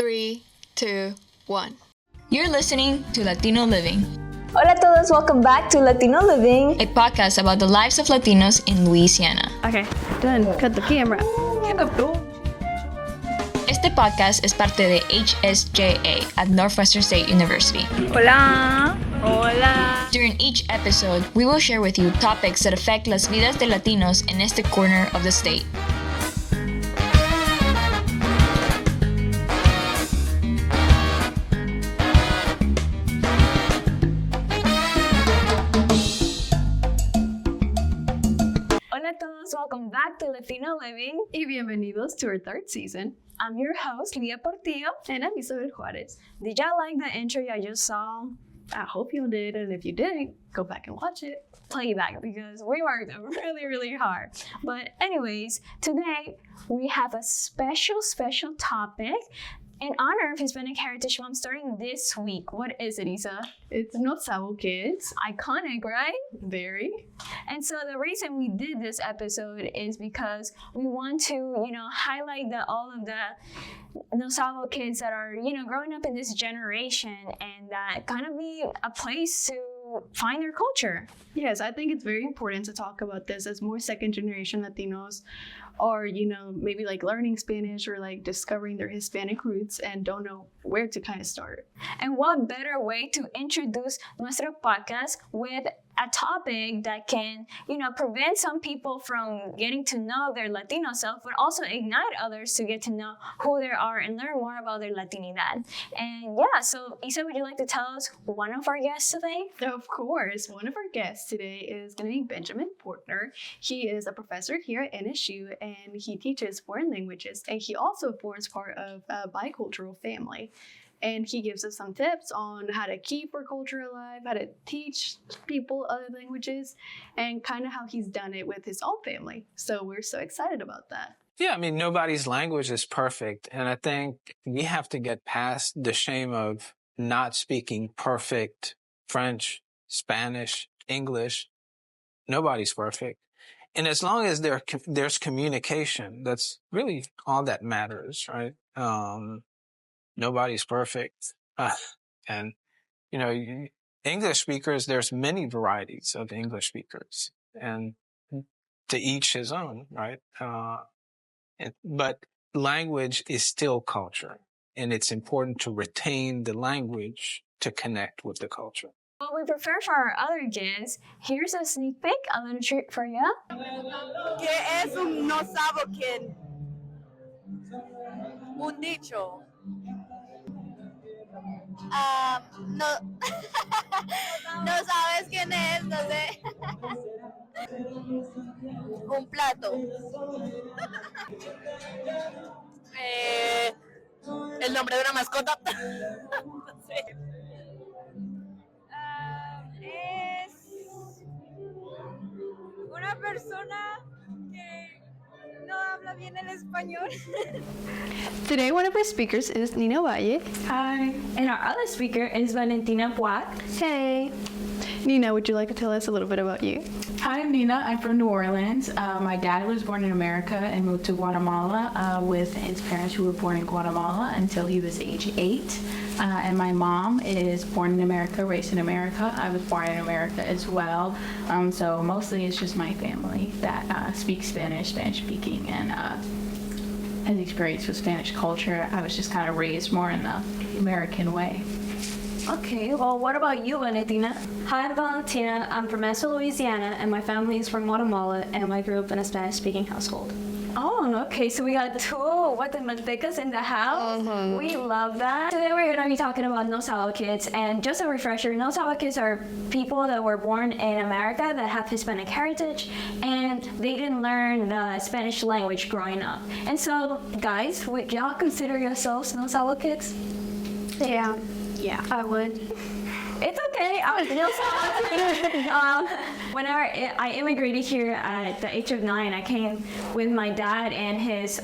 3, 2, 1. You're listening to Latino Living, Hola a todos, welcome back to Latino Living, a podcast about the lives of Latinos in Louisiana. Okay, done. Cut the camera. Este podcast es parte de HSJA at Northwestern State University. Hola. Hola. During each episode, we will share with you topics that affect las vidas de Latinos in este corner of the state. Hola a todos, welcome back to Latino Living. Y bienvenidos to our third season. I'm your host, Leah Portillo. And I'm Isabel Juarez. Did y'all like the intro I just saw? I hope you did, and if you didn't, go back and watch it. Playback, because we worked really hard. But anyways, today we have a special topic in honor of Hispanic Heritage Month starting this week. What is it, Isa? It's no Sabo kids. Iconic, right? Very. And so the reason we did this episode is because we want to, highlight all of the No Sabo kids that are, growing up in this generation, and that kind of be a place to find their culture. Yes, I think it's very important to talk about this as more second generation Latinos are, maybe like learning Spanish or like discovering their Hispanic roots and don't know where to kind of start. And what better way to introduce nuestro podcast with a topic that can, prevent some people from getting to know their Latino self, but also ignite others to get to know who they are and learn more about their Latinidad. And yeah, so Isa, would you like to tell us one of our guests today? Of course. One of our guests today is going to be Benjamin Portner. He is a professor here at NSU and he teaches foreign languages, and he also forms part of a bicultural family. And he gives us some tips on how to keep our culture alive, how to teach people other languages, and kind of how he's done it with his own family. So we're so excited about that. Yeah, nobody's language is perfect. And I think we have to get past the shame of not speaking perfect French, Spanish, English. Nobody's perfect. And as long as there's communication, that's really all that matters, right? Nobody's perfect. And, English speakers, there's many varieties of English speakers, and to each his own, right? But language is still culture, and it's important to retain the language to connect with the culture. What we prefer for our other guests, here's a sneak peek, a little treat for you. ¿Qué es un no sabo kid? Un dicho. No, no sabes quién es, no sé. Un plato. El nombre de una mascota. No sé. Es una persona que no habla bien el español. Today, one of our speakers is Nina Valle. Hi. And our other speaker is Valentina Buac. Hey. Nina, would you like to tell us a little bit about you? Hi, I'm Nina. I'm from New Orleans. My dad was born in America and moved to Guatemala with his parents who were born in Guatemala until he was age 8. And my mom is born in America, raised in America. I was born in America as well. So mostly it's just my family that speaks Spanish speaking, and has experience with Spanish culture. I was just kind of raised more in the American way. Okay, well, what about you, Valentina? Hi, I'm Valentina. I'm from Mesa, Louisiana, and my family is from Guatemala, and I grew up in a Spanish-speaking household. Oh, okay, so we got two Guatemaltecas in the house. Mm-hmm. We love that. Today we're going to be talking about No Sabo kids, and just a refresher, No Sabo kids are people that were born in America that have Hispanic heritage, and they didn't learn the Spanish language growing up. And so, guys, would y'all consider yourselves No Sabo kids? Yeah, I would. It's okay. Whenever I immigrated here at the age of 9, I came with my dad and his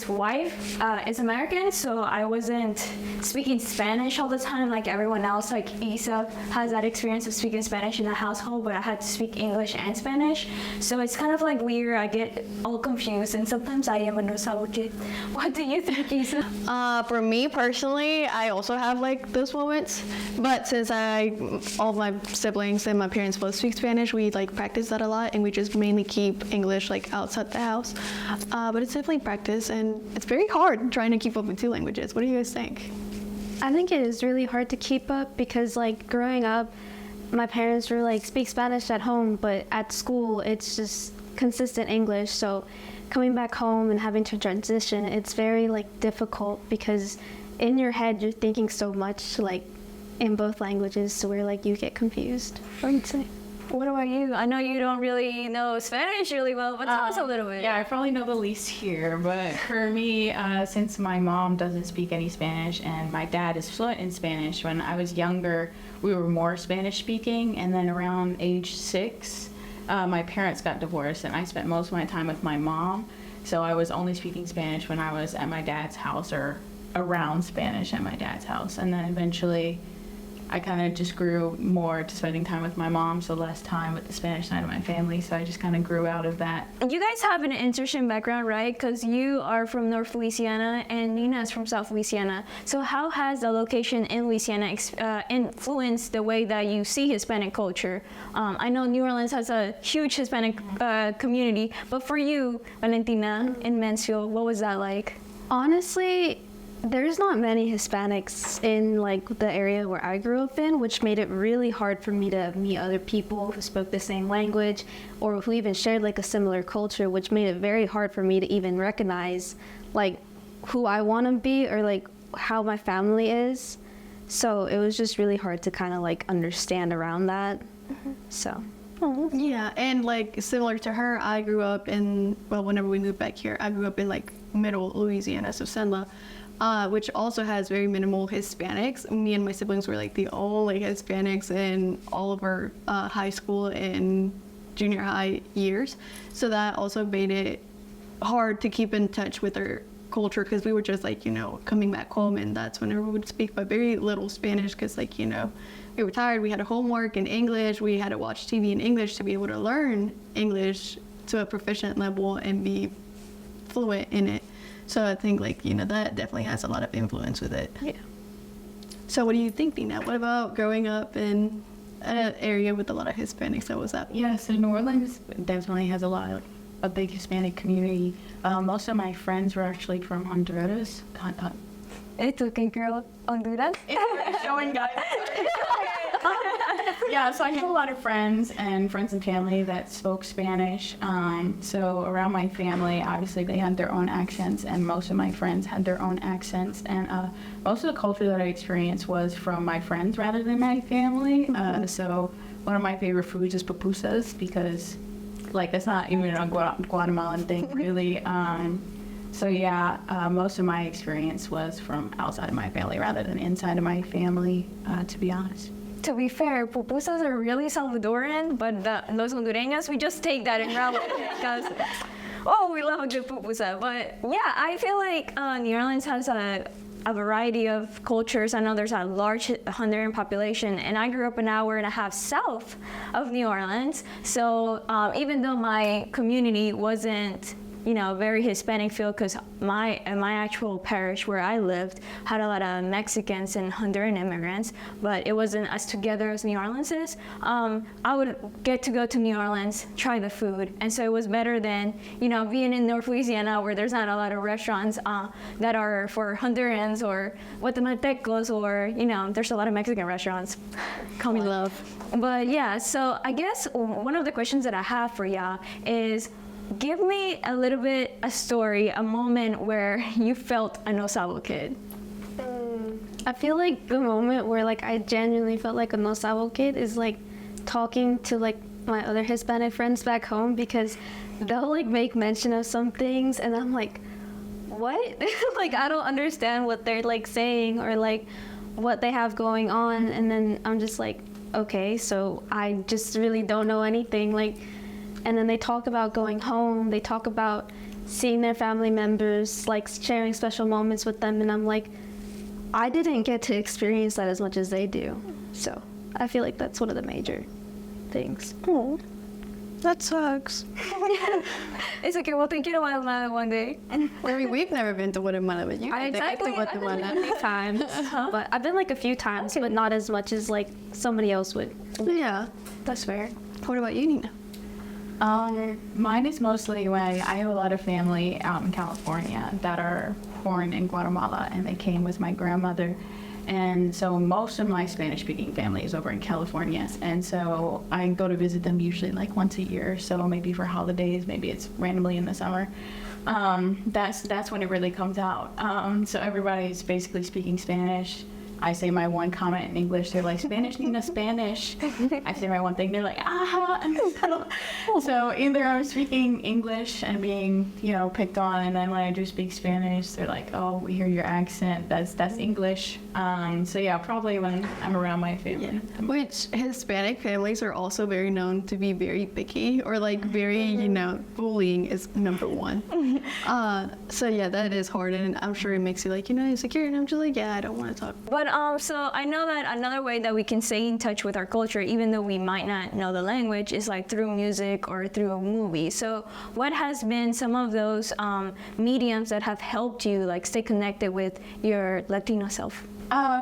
wife is American, so I wasn't speaking Spanish all the time like everyone else. Like Isa has that experience of speaking Spanish in the household, but I had to speak English and Spanish. So it's kind of like weird. I get all confused, and sometimes I am a no sabo kid. What do you think, Isa? For me personally, I also have like those moments, but since all my siblings and my parents both speak Spanish, we like practice that a lot, and we just mainly keep English like outside the house. But it's definitely practice, and it's very hard trying to keep up with 2 languages. What do you guys think? I think it is really hard to keep up because, like, growing up, my parents were like, speak Spanish at home, but at school, it's just consistent English. So coming back home and having to transition, it's very, like, difficult because in your head, you're thinking so much, like, in both languages, so where, like, you get confused, I would say. What about you? I know you don't really know Spanish really well, but tell us a little bit. Yeah, I probably know the least here, but for me, since my mom doesn't speak any Spanish and my dad is fluent in Spanish, when I was younger, we were more Spanish speaking, and then around age 6, my parents got divorced, and I spent most of my time with my mom, so I was only speaking Spanish when I was at my dad's house or around Spanish at my dad's house, and then eventually I kind of just grew more to spending time with my mom, so less time with the Spanish side of my family, so I just kind of grew out of that. You guys have an interesting background, right? Because you are from North Louisiana and Nina is from South Louisiana. So how has the location in Louisiana influenced the way that you see Hispanic culture? I know New Orleans has a huge Hispanic community, but for you, Valentina, in Mansfield, what was that like? Honestly, there's not many Hispanics in like the area where I grew up in, which made it really hard for me to meet other people who spoke the same language or who even shared like a similar culture, which made it very hard for me to even recognize like who I want to be or like how my family is. So it was just really hard to kind of like understand around that. So. Yeah, and like similar to her, I grew up in, well, whenever we moved back here, I grew up in like middle Louisiana, so Senla. Which also has very minimal Hispanics. Me and my siblings were like the only Hispanics in all of our high school and junior high years. So that also made it hard to keep in touch with our culture because we were just like, coming back home, and that's whenever we would speak but very little Spanish because like, we were tired, we had a homework in English, we had to watch TV in English to be able to learn English to a proficient level and be fluent in it. So I think like, that definitely has a lot of influence with it. Yeah. So what do you think, Nina? What about growing up in an area with a lot of Hispanics? How was that? Yeah, so New Orleans definitely has a big Hispanic community. Most of my friends were actually from Honduras. It's okay, girl. Honduras? Showing guys. Yeah, so I have a lot of friends and family that spoke Spanish. So around my family, obviously they had their own accents, and most of my friends had their own accents. And most of the culture that I experienced was from my friends rather than my family. So one of my favorite foods is pupusas because, like, that's not even a Guatemalan thing, really. So yeah, most of my experience was from outside of my family rather than inside of my family, to be honest. To be fair, pupusas are really Salvadoran, but los hondureños, we just take that and run with it because, we love a good pupusa. But yeah, I feel like New Orleans has a variety of cultures. I know there's a large Honduran population, and I grew up an hour and a half south of New Orleans. So even though my community wasn't very Hispanic feel because my actual parish where I lived had a lot of Mexicans and Honduran immigrants, but it wasn't as together as New Orleans is. I would get to go to New Orleans, try the food, and so it was better than being in North Louisiana where there's not a lot of restaurants that are for Hondurans or Guatemaltecos or there's a lot of Mexican restaurants. Call me love. But yeah, so I guess one of the questions that I have for y'all is, give me a little bit a story, a moment where you felt a no sabo kid. I feel like the moment where like I genuinely felt like a no sabo kid is like talking to like my other Hispanic friends back home because they'll like make mention of some things and I'm like, what? Like I don't understand what they're like saying or like what they have going on, and then I'm just like, okay, so I just really don't know anything. Like, and then they talk about going home, they talk about seeing their family members, like sharing special moments with them, and I'm like, I didn't get to experience that as much as they do. So I feel like that's one of the major things. Oh, that sucks. It's okay, we'll take you to Guatemala one day. I mean, we've never been to Guatemala, but you I've can been to Guatemala. a few times, but I've been like a few times, but not as much as like somebody else would. Yeah. That's fair. What about you, Nina? Mine is mostly when I have a lot of family out in California that are born in Guatemala, and they came with my grandmother. And so most of my Spanish-speaking family is over in California. And so I go to visit them usually like once a year. So maybe for holidays, maybe it's randomly in the summer. That's when it really comes out. So everybody's basically speaking Spanish. I say my one comment in English, they're like, Spanish, Nina, Spanish. I say my one thing, they're like, ah. So either I'm speaking English and being, picked on, and then when I do speak Spanish, they're like, oh, we hear your accent, that's English. So yeah, probably when I'm around my family. Yeah. Which Hispanic families are also very known to be very picky, or like very, bullying is number one. So yeah, that is hard, and I'm sure it makes you like, insecure, and I'm just like, yeah, I don't want to talk. But so I know that another way that we can stay in touch with our culture, even though we might not know the language, is like through music or through a movie. So what has been some of those mediums that have helped you like stay connected with your Latino self?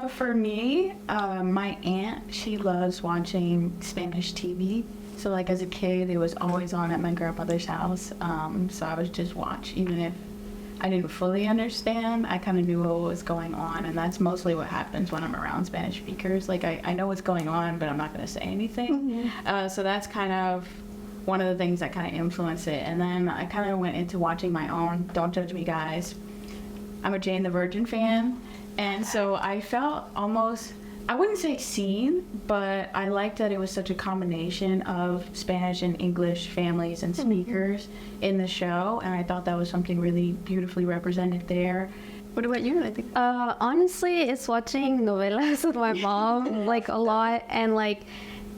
For me, my aunt, she loves watching Spanish TV. So like as a kid, it was always on at my grandmother's house. So I would just watch, even if I didn't fully understand, I kind of knew what was going on, and that's mostly what happens when I'm around Spanish speakers. Like, I know what's going on, but I'm not going to say anything. Mm-hmm. So that's kind of one of the things that kind of influenced it. And then I kind of went into watching my own, don't judge me guys, I'm a Jane the Virgin fan, and so I felt almost, I wouldn't say seen, but I liked that it was such a combination of Spanish and English families and speakers in the show, and I thought that was something really beautifully represented there. What about you? I think. Honestly, it's watching novelas with my mom like a lot, and like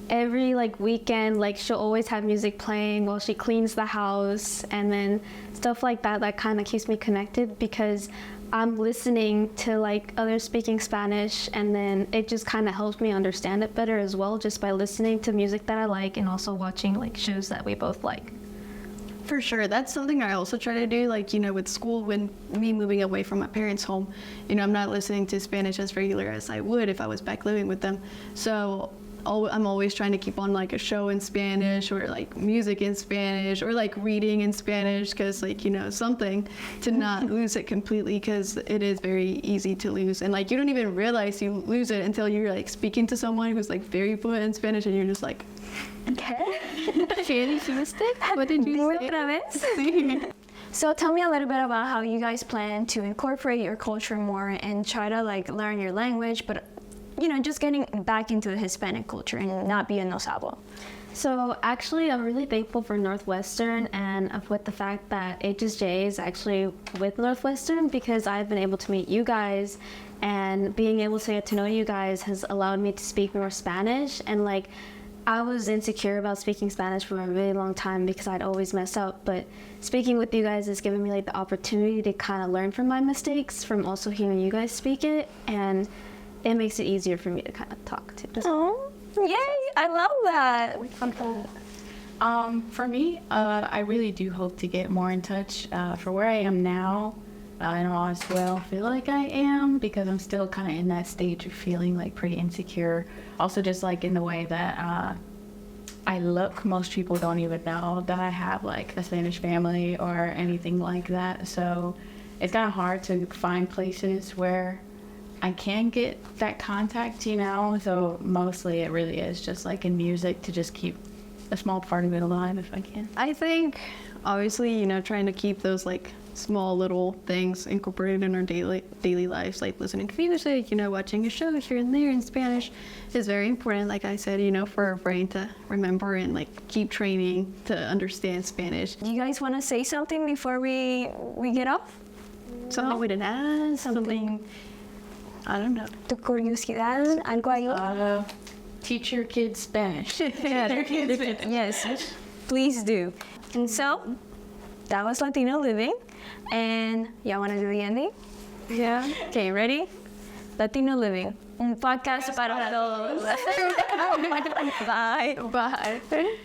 every like weekend, like she'll always have music playing while she cleans the house, and then stuff like that. That kind of keeps me connected because I'm listening to like others speaking Spanish, and then it just kind of helps me understand it better as well, just by listening to music that I like and also watching like shows that we both like. For sure, that's something I also try to do, like, with school, when me moving away from my parents' home, I'm not listening to Spanish as regular as I would if I was back living with them. So I'm always trying to keep on like a show in Spanish, or like music in Spanish, or like reading in Spanish, because like something to not lose it completely, because it is very easy to lose, and like you don't even realize you lose it until you're like speaking to someone who's like very fluent in Spanish, and you're just like, okay. What did you say? So tell me a little bit about how you guys plan to incorporate your culture more and try to like learn your language, but just getting back into the Hispanic culture and not being no Sabo. So actually, I'm really thankful for Northwestern, and with the fact that HSJ is actually with Northwestern, because I've been able to meet you guys, and being able to get to know you guys has allowed me to speak more Spanish. And like, I was insecure about speaking Spanish for a really long time because I'd always mess up, but speaking with you guys has given me like the opportunity to kind of learn from my mistakes from also hearing you guys speak it, and it makes it easier for me to kind of talk to. Oh, yay! I love that. For me, I really do hope to get more in touch. For where I am now, I don't as well feel like I am, because I'm still kind of in that stage of feeling like pretty insecure. Also, just like in the way that I look, most people don't even know that I have like a Spanish family or anything like that. So it's kind of hard to find places where I can get that contact, so mostly it really is just like in music, to just keep a small part of it alive if I can. I think, obviously, trying to keep those like small little things incorporated in our daily lives, like listening to music, watching a show here and there in Spanish, is very important. Like I said, for our brain to remember and like keep training to understand Spanish. Do you guys want to say something before we get off? Something we didn't ask? Something. I don't know. Tu curiosidad, algo ahí. Teach your kids Spanish. Yes, please do. And so, that was Latino Living. And y'all want to do the ending? Yeah. Okay, ready? Latino Living. Un podcast para todos. Bye. Bye.